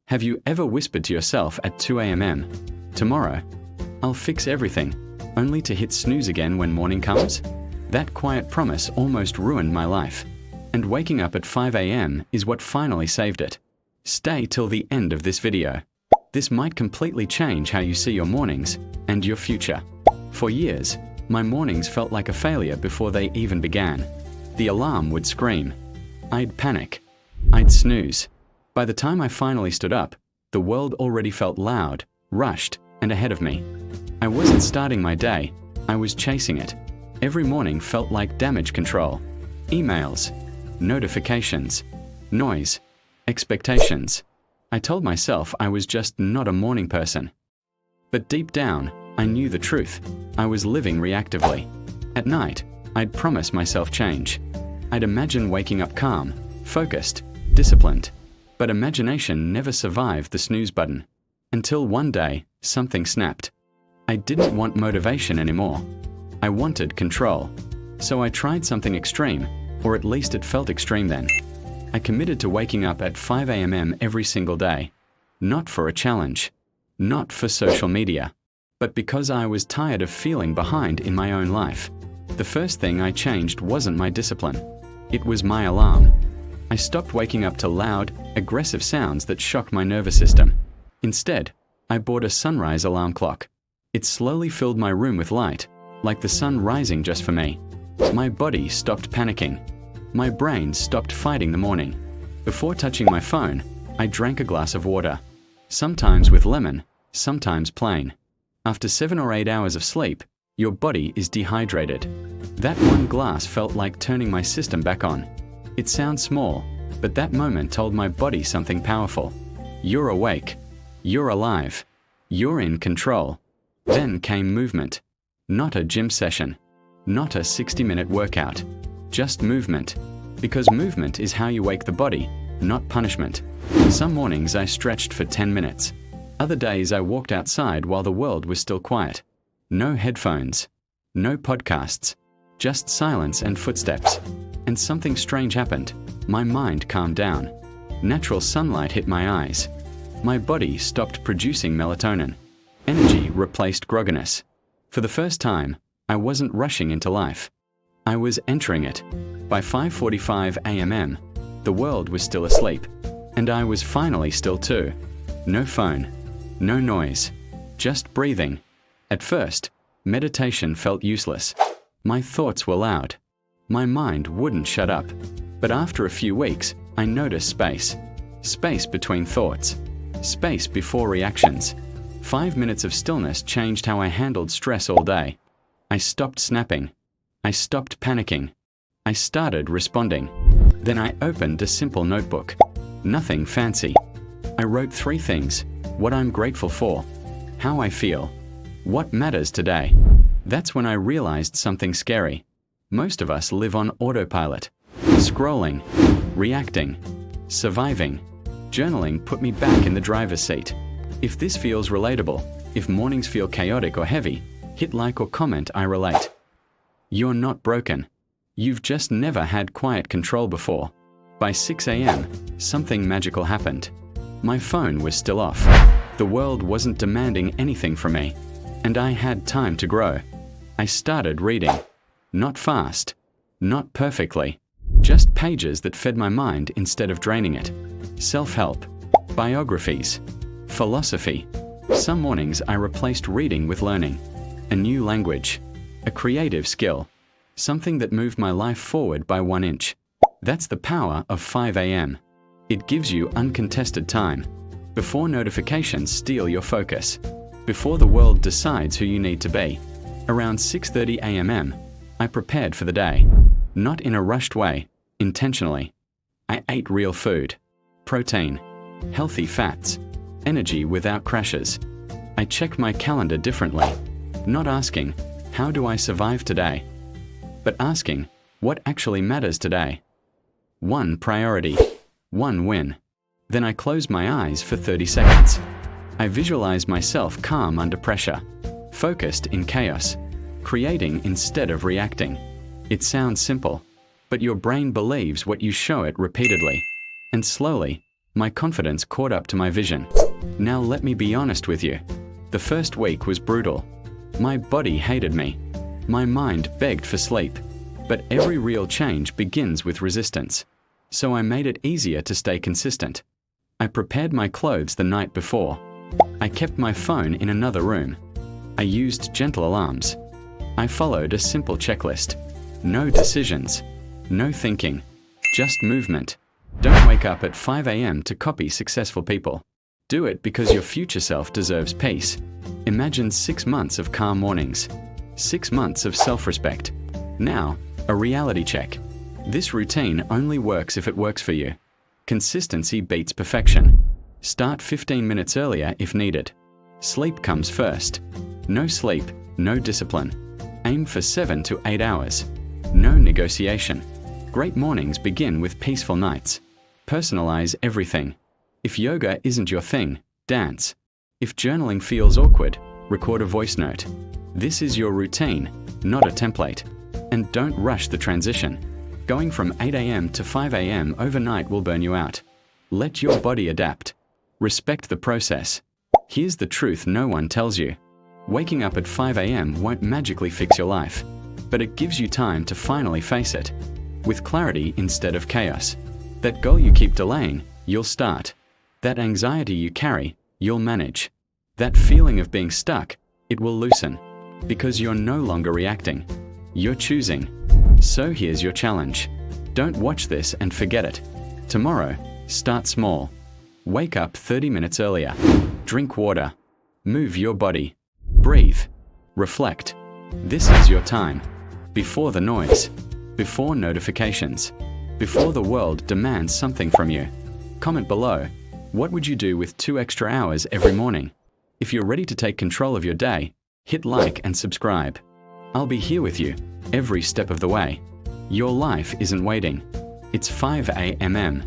Have you ever whispered to yourself at 2 a.m., "Tomorrow, I'll fix everything," only to hit snooze again when morning comes? That quiet promise almost ruined my life. And waking up at 5 a.m. is what finally saved it. Stay till the end of this video. This might completely change how you see your mornings and your future. For years, my mornings felt like a failure before they even began. The alarm would scream. I'd panic. I'd snooze. By the time I finally stood up, the world already felt loud, rushed, and ahead of me. I wasn't starting my day, I was chasing it. Every morning felt like damage control. Emails, notifications, noise, expectations. I told myself I was just not a morning person. But deep down, I knew the truth. I was living reactively. At night, I'd promise myself change. I'd imagine waking up calm, focused, disciplined. But imagination never survived the snooze button. Until one day, something snapped. I didn't want motivation anymore. I wanted control. So I tried something extreme, or at least it felt extreme then. I committed to waking up at 5 a.m. every single day. Not for a challenge. Not for social media. But because I was tired of feeling behind in my own life. The first thing I changed wasn't my discipline. It was my alarm. I stopped waking up to loud, aggressive sounds that shocked my nervous system. Instead, I bought a sunrise alarm clock. It slowly filled my room with light, like the sun rising just for me. My body stopped panicking. My brain stopped fighting the morning. Before touching my phone, I drank a glass of water. Sometimes with lemon, sometimes plain. After 7 or 8 hours of sleep, your body is dehydrated. That one glass felt like turning my system back on. It sounds small, but that moment told my body something powerful. You're awake. You're alive. You're in control. Then came movement. Not a gym session. Not a 60-minute workout. Just movement. Because movement is how you wake the body, not punishment. Some mornings I stretched for 10 minutes. Other days I walked outside while the world was still quiet. No headphones. No podcasts. Just silence and footsteps. And something strange happened. My mind calmed down. Natural sunlight hit my eyes. My body stopped producing melatonin. Energy replaced grogginess. For the first time, I wasn't rushing into life. I was entering it. By 5:45 a.m., the world was still asleep. And I was finally still too. No phone. No noise. Just breathing. At first, meditation felt useless. My thoughts were loud. My mind wouldn't shut up. But after a few weeks, I noticed space. Space between thoughts. Space before reactions. 5 minutes of stillness changed how I handled stress all day. I stopped snapping. I stopped panicking. I started responding. Then I opened a simple notebook. Nothing fancy. I wrote 3 things: what I'm grateful for, how I feel, what matters today. That's when I realized something scary. Most of us live on autopilot. Scrolling, reacting, surviving. Journaling put me back in the driver's seat. If this feels relatable, if mornings feel chaotic or heavy, hit like or comment I relate. You're not broken. You've just never had quiet control before. By 6 a.m., something magical happened. My phone was still off. The world wasn't demanding anything from me. And I had time to grow. I started reading. Not fast. Not perfectly. Just pages that fed my mind instead of draining it. Self-help. Biographies. Philosophy. Some mornings I replaced reading with learning. A new language. A creative skill. Something that moved my life forward by 1 inch. That's the power of 5 a.m. It gives you uncontested time. Before notifications steal your focus. Before the world decides who you need to be. Around 6:30 a.m., I prepared for the day. Not in a rushed way, intentionally. I ate real food. Protein. Healthy fats. Energy without crashes. I checked my calendar differently. Not asking, how do I survive today? But asking, what actually matters today? 1 priority. 1 win. Then I closed my eyes for 30 seconds. I visualized myself calm under pressure. Focused in chaos. Creating instead of reacting. It sounds simple, but your brain believes what you show it repeatedly. And slowly, My confidence caught up to my vision. Now let me be honest with you. The first week was brutal. My body hated me. My mind begged for sleep. But every real change begins with resistance. So I made it easier to stay consistent. I prepared my clothes the night before. I kept my phone in another room. I used gentle alarms. I followed a simple checklist. No decisions. No thinking. Just movement. Don't wake up at 5 a.m. to copy successful people. Do it because your future self deserves peace. Imagine 6 months of calm mornings. 6 months of self-respect. Now, a reality check. This routine only works if it works for you. Consistency beats perfection. Start 15 minutes earlier if needed. Sleep comes first. No sleep, no discipline. Aim for 7 to 8 hours. No negotiation. Great mornings begin with peaceful nights. Personalize everything. If yoga isn't your thing, dance. If journaling feels awkward, record a voice note. This is your routine, not a template. And don't rush the transition. Going from 8 a.m. to 5 a.m. overnight will burn you out. Let your body adapt. Respect the process. Here's the truth no one tells you. Waking up at 5 a.m. won't magically fix your life, but it gives you time to finally face it. With clarity instead of chaos. That goal you keep delaying, you'll start. That anxiety you carry, you'll manage. That feeling of being stuck, it will loosen. Because you're no longer reacting. You're choosing. So here's your challenge. Don't watch this and forget it. Tomorrow, start small. Wake up 30 minutes earlier. Drink water. Move your body. Breathe. Reflect. This is your time. Before the noise. Before notifications. Before the world demands something from you. Comment below. What would you do with 2 extra hours every morning? If you're ready to take control of your day, hit like and subscribe. I'll be here with you every step of the way. Your life isn't waiting. It's 5 a.m.